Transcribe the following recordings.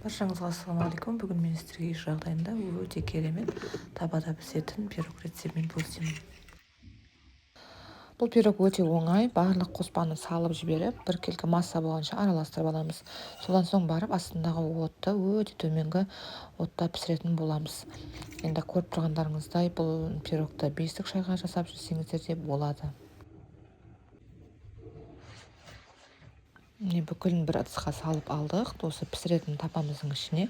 Баршаңызға ассалаумағалейкум. Бүгін мен сіздерге үй жағдайында өте керемет табада пісетін пирог рецептімен бөлісемін. Бұл пирог өте оңай. Барлық қоспаны салып жіберіп, бір келкі масса болғанша араластырып аламыз. Содан соң барып астындағы отты өте төменгі отта пісіретін боламыз. Енді көріп тұрғандарыңыздай бұл пирогты бестік шайға жасап жесеңіздер де болады. Бүкілін бір ыдысқа салып алдық. Осы пісіретін тапамыздың ішіне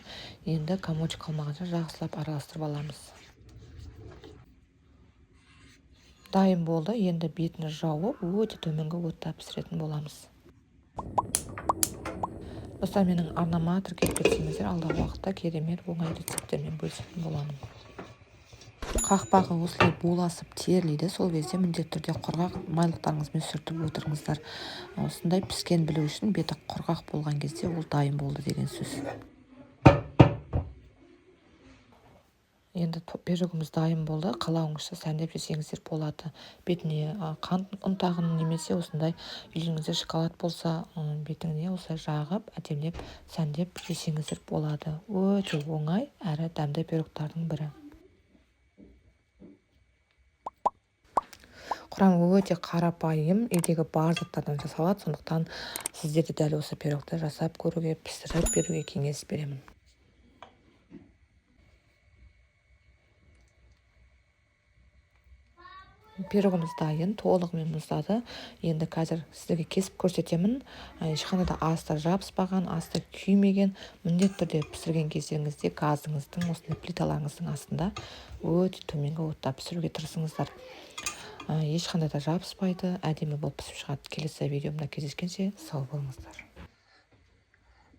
енді комочек қалмағанша жақсылап араластырып аламыз. Дайын болды. Енді бетін жауып, өте төменгі отта пісіретін боламыз. Достар, менің арнама тіркеліп кетсеңіздер, алдағы уақытта керемет оңай рецепттермен бөлісетін боламын. Қақпағы осылай буласып терілейді. Сол кезде міндетті түрде құрғақ майлықтарыңызбен сүртіп отырыңыздар. Осындай піскен білу үшін беті құрғақ болған кезде ол дайын болды деген сөз. Енді пирогымыз дайын болды. Қалауыңызша сәндеп жесеңіздер болады. Бетіне қант ұнтағын немесе осындай үйіңізде шоколад болса, бетіңіне осылай жағып, әдемілеп сәндеп жесеңіздер болады. Өте оңай әрі дәмді пирогтардың бірі. Құрамы өте қарапайым, үйдегі бар заттардан жасалады. Сондықтан сіздерде дәл осы пирогты жасап көруге, пісіріп беруге кеңес беремін. Пирогымыз дайын, толығымен мұздады. Енді қазір сіздерге кесіп көрсетемін. Ешқандай да асты жабыспаған, асты күймеген. Міндетті түрде пісірген кездеріңізде газыңыздың, осындай плиталарыңыздың астында өте төменгі отта пісіруге тырысыңыздар. Ешқандай да жабыспайды, әдемі болып пісіп шығады. Келесі видеомда кездескенше сау болыңыздар.